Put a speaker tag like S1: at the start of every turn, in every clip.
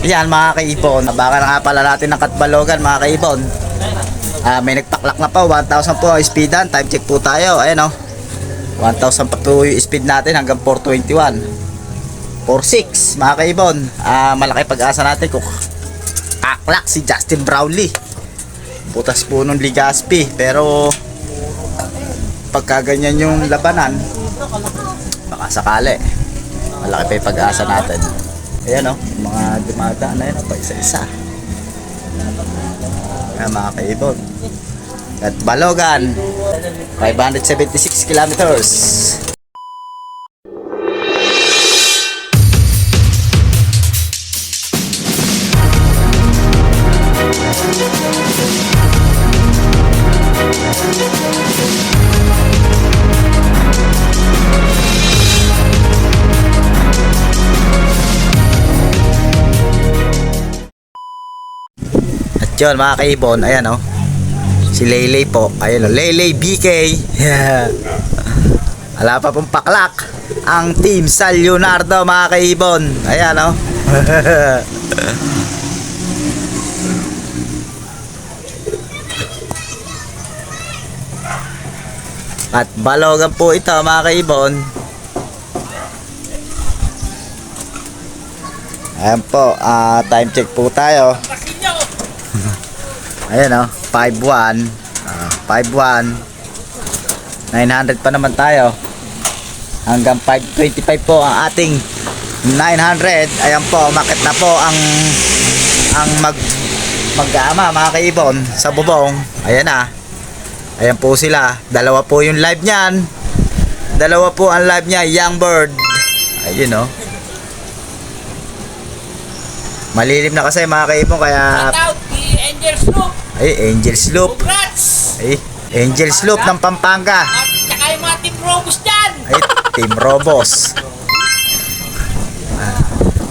S1: Yan mga kaibon, baka na nga pala natin ng Katbalogan mga kaibon. May nagpaklak na po, 1,000 po ang speedan. Time check po tayo, ayan o. 1,000 pa po yung speed natin hanggang 421. 4.6 mga kaibon. Malaki pag-asa natin kung kaklak si Justin Brownlee. Butas po nung Ligaspi, pero pagka ganyan yung labanan, baka sakali malaki pa yung pag-asa natin. Ayan o, mga dumadaan na yun pa isa-isa. Ayan mga kaibon. At Balogan 576 kilometers. Yun mga kaibon, ayan o, si Leylay po, ayan o, Leylay BK. Wala pa pong paklak ang team San Leonardo mga kaibon, ayan o. At Balogan po ito mga kaibon. Ayan po, time check po tayo. Ayan o, 5.1 5.1 900 pa naman tayo. Hanggang 5.25 po ang ating 900. Ayan po, umakit na po ang mag-aama mga kaibon sa bubong. Ayan na. Ayan po sila. Dalawa po yung live niyan. Dalawa po ang live niya, Young Bird. Ayun o. Malilim na kasi mga kaibon, kaya
S2: Angel Sloop.
S1: ay, Angel Sloop.
S2: Congrats.
S1: Ay, Angel Sloop ng Pampanga.
S2: At saka yung mga Team Robos dyan.
S1: Ay, Team Robos.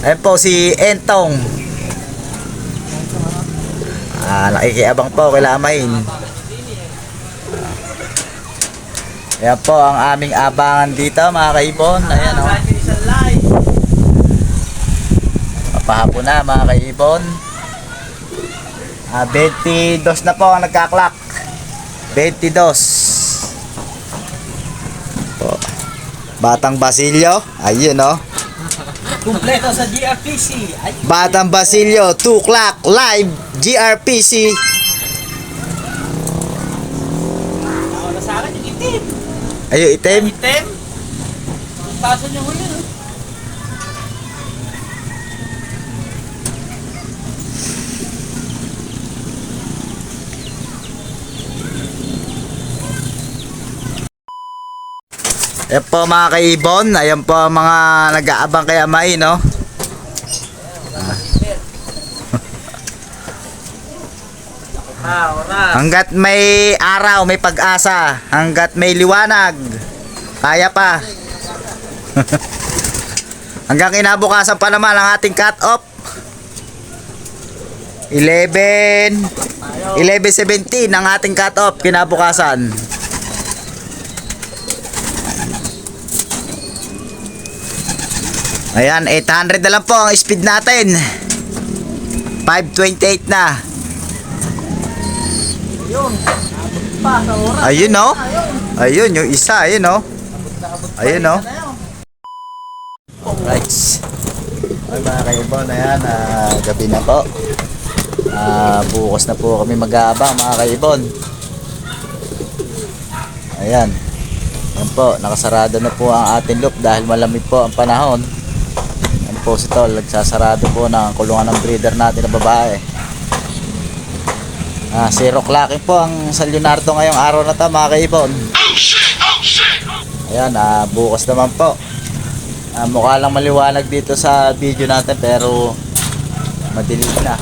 S1: Ayan po si Entong. Nakikiabang po kay Lamain. Ayan po ang aming abangan dito mga kaibon. Ayan o. Papahapon na mga kaibon. 22 na po ang nagkaklak. 22 po. Batang Basilio, ayun o.
S2: Kumpleto sa GRPC.
S1: Batang Basilio 2 o'clock live GRPC.
S2: Ako na sa akin yung itim.
S1: Ayun itim.
S2: Itim. Taso niyo huli.
S1: Ayan po mga kaibon, ayan po ang mga nag-aabang kay Amay, no? Hanggat may araw, may pag-asa. Hanggat may liwanag, kaya pa. Hanggang kinabukasan pa naman ang ating cut-off. 11:17 ang ating cut-off kinabukasan. Ayan, 800 na lang po ang speed natin. 5.28 na. Ayun o. Ayun yung isa, ayun o. Ayun o. Right. Ay mga kaibon, ayan, gabi na po. Bukas na po kami mag-aabang mga kaibon. Ayan. Ayan po, nakasarado na po ang ating loop dahil malamig po ang panahon. Po si Tol, nagsasarado po ng kulungan ng breeder natin na babae. Zero clocking po ang San Leonardo ngayong araw na to mga kaibon. Ayan, bukas naman po. Mukha lang maliwanag dito sa video natin pero madilim na.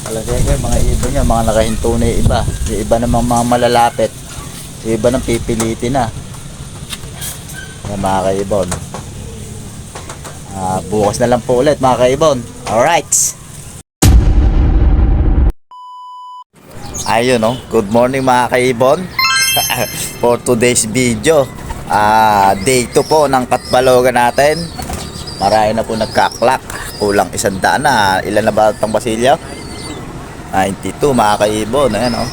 S1: Talaga yung mga ibon niya, mga nakahinto na yung iba. Yung iba namang mga malalapit. Yung iba nang pipilitin na. Yan mga kaibon. Bukas na lang po ulit mga kaibon. Alright. Ayun, no? Good morning mga kaibon. For today's video, Day 2 po ng Katbalogan natin. Marami na po nagkaklak. Kulang 100 na. Ilan na ba itong basilyo? 92 mga kaibon. Ayan o.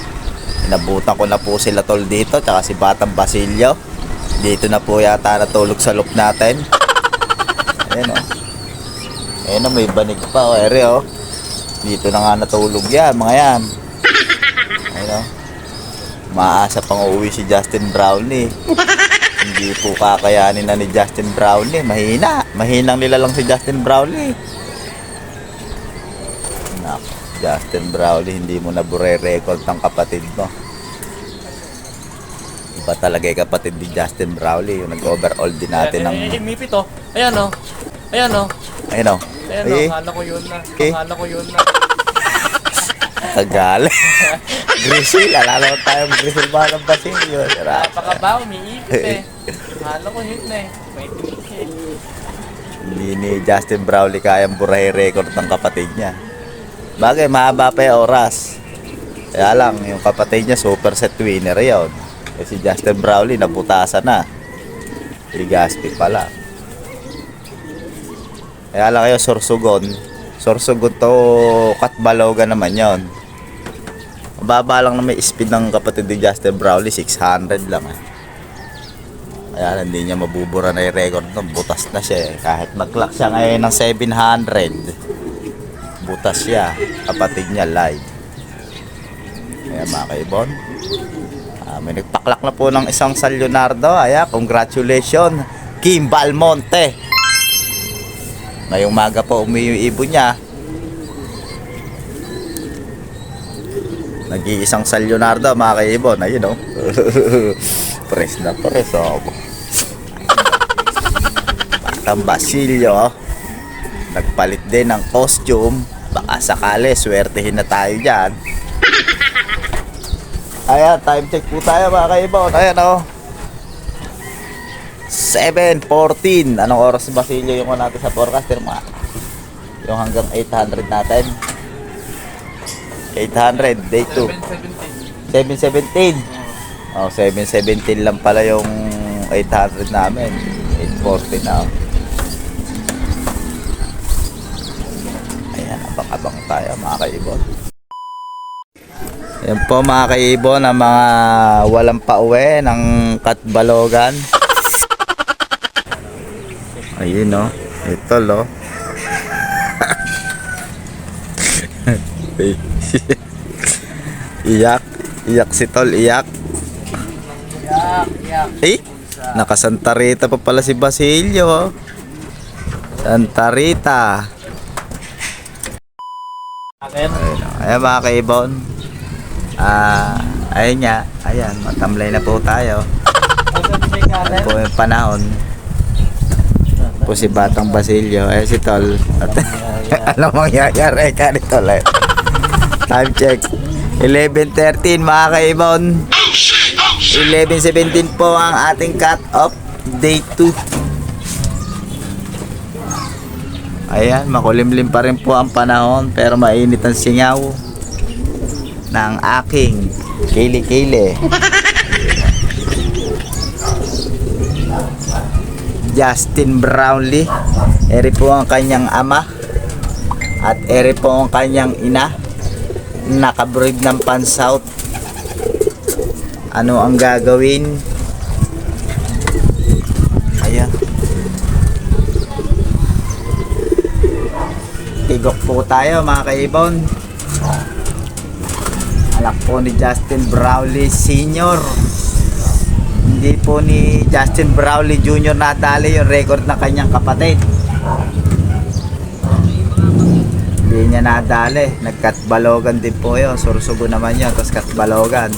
S1: Inabutan ko na po sila tol dito. Tsaka si Batang Basilyo. Dito na po yata natulog sa loop natin. Ayan o. Ayan o, may banig pa o. Ere o. Dito na nga natulog yan mga yan. Ayan o. Maasa pang uuwi si Justin Brownlee. Hindi po kakayanin na ni Justin Brownlee. Mahina. Mahinang nila lang si Justin Brownlee. Nako, Justin Brownlee, hindi mo na bure-record ng kapatid mo. Iba talaga yung kapatid ni Justin Brownlee. Yung nag-overall din natin ng...
S2: Mipit oh. Ayan oh. Ayan oh.
S1: Ayun o.
S2: Ayan
S1: Eh,
S2: oh. Akala ko yun na.
S1: Eh.
S2: Akala ko yun na.
S1: Tagal. Grizzle. Alala ko tayong Grizzle ba ng Basilio.
S2: Napakabaw, umiipit eh. Akala ko hit na eh. May tinik eh.
S1: Hindi ni Justin Brownlee kayang burahe record ng kapatid niya. Bagay, mahaba pa yung oras. Kaya lang, yung kapatid niya super set winner yun. Kasi Justin Brownlee nabutasan na. Ligaspi pala. Kaya lang kayo, Sorsogon. Sorsogon to Katbalogan naman yon. Mababa lang na may speed ng kapatid ni Justin Brownlee, 600 lang eh. Kaya hindi niya mabubura na yung record nun. Butas na siya eh. Kahit mag-clock siya ngayon ng 700, butas siya. Kapatid niya live. Kaya mga kaibon, may nagpaklak na po ng isang San Leonardo. Ayan, congratulations Kim Balmonte. Ngayong maga po umiyo yung ibon niya. Nag-iisang San Leonardo mga kaibon. Ayun o. Press na press o. Batang Basilyo. Nagpalit din ng costume. Baka sakali swertehin na tayo dyan. Ayan, time check po tayo mga kaibon. Ayan o. 7:14. Anong oras Basilyo yung natin sa forecaster mga? Yung hanggang 800 natin. 800, day 2. 7:17. Oh, 7:17 lang pala yung 800 namin. 8:40 na. Ayan, abang-abang tayo mga kaibon. Ayan po mga kaibon, ang mga walang pauwi ng Katbalogan. Ayun o, ito lo. Iyak, iyak si Tol, iyak.
S2: Yak.
S1: Eh, naka-Santa Rita pa pala si Basilio. Santa Rita.
S2: Ayan.
S1: Ayan mga kaibon. Ayun nga, ayan, matamlay na po tayo. Ayan po yung panahon. Po si Batang Basilio, si Tol. Alam mo mangyayari ka ni Tol eh. Time check 11:13 mga kaibon. 11:17 po ang ating cut off day 2. Ayan, makulimlim pa rin po ang panahon pero mainit ang singaw ng aking kili-kili. Justin Brownlee, eri po ang kanyang ama at eri po ang kanyang ina, nakabreed ng Pan-South. Ano ang gagawin? Ayan, tigok po tayo mga kaibon. Anak po ni Justin Brownlee Sr. Hindi po ni Justin Brownlee Jr. nadali yung record na kanyang kapatid. Hindi niya nadali. Nagkatbalogan din po yun. Sursugo naman yun. Tapos katbalogan.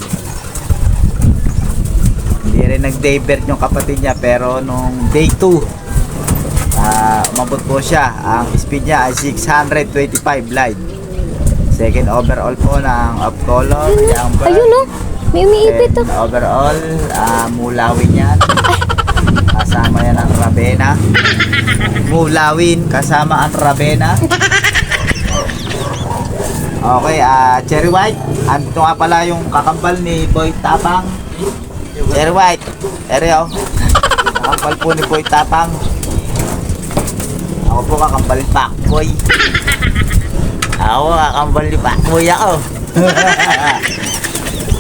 S1: Hindi rin nag-daybird yung kapatid niya. Pero nung day 2, umabot po siya. Ang speed niya ay 625 live. Second overall po ng off color.
S3: Ayun no, may umiipit to.
S1: Overall, mulawin yan. Kasama yan ang Ravenna. Mulawin, kasama ang Ravenna. Okay, Cherry White. Ito nga pala yung kakambal ni Boy Tapang. Cherry White. Ere oh. Kakambal po ni Boy Tapang. Ako po kakambal ni Pacboy. Ako kakambal ni Pacboy ako.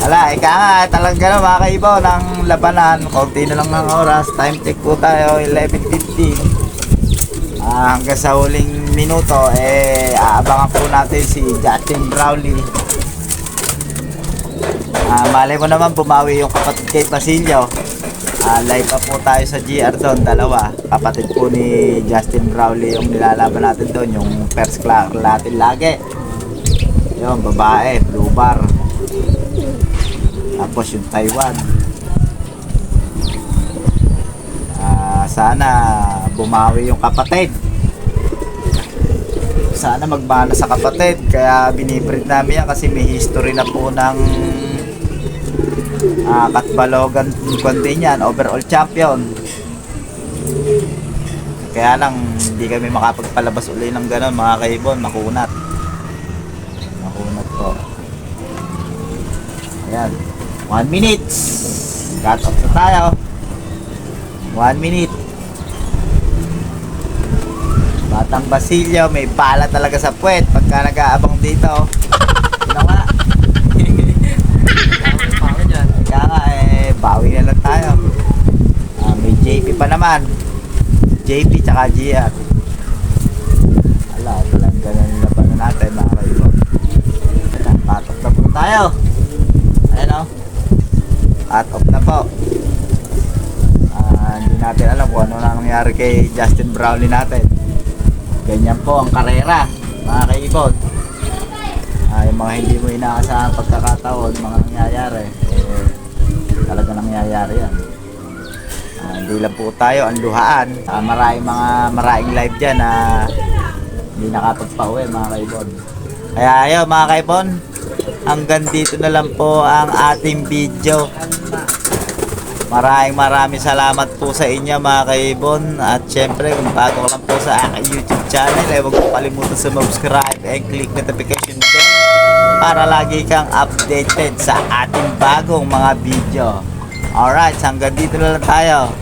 S1: Ala, ika nga, talagang gano'n mga kaibaw ng labanan. Kaunti na lang ng oras. Time check po tayo, 11:15. Hanggang sa huling minuto, aabangan po natin si Justin Brownlee. Malay mo naman, bumawi yung kapatid kay Basilio. Live pa po tayo sa GR doon, dalawa. Kapatid po ni Justin Brownlee yung nilalaban natin doon, yung first class natin lagi. Yung babae, blue bar. Tapos yung Taiwan. Sana bumawi yung kapatid. Sana magmana sa kapatid. Kaya binibreed namin yan kasi may history na po ng Katbalogan kundi yan, overall champion. Kaya lang hindi kami makapagpalabas uli ng gano'n mga kaibon. Makunat po. Ayan, 1 minute. Cut off na tayo. 1 minute. Batang Basilio, may bala talaga sa puwet pagka nag-aabang dito. Sino nga? Kaya nga, bawi na lang tayo. May JP pa naman. JP tsaka GR. Ala, talagang ganun na pa na natin mga kaibigan. Patok na po tayo. Ayan o. Cut off na po. Hindi natin alam kung ano na nangyari kay Justin Brownlee natin. Ganyan po ang karera mga kaibon. Yung mga hindi mo inaasahan pagkakataon, mga nangyayari, talaga nangyayari yan. Hindi lang po tayo ang luhaan. Maraming live dyan na hindi nakapagpa-uwi mga kaibon. Kaya ayun mga kaibon, hanggang dito na lang po ang ating video. Maraming salamat po sa inyo mga kaibon. At syempre kung bago ka lang po sa aking YouTube channel, huwag mo kalimutan sa subscribe and click notification bell para lagi kang updated sa ating bagong mga video. Alright, hanggang dito na lang tayo.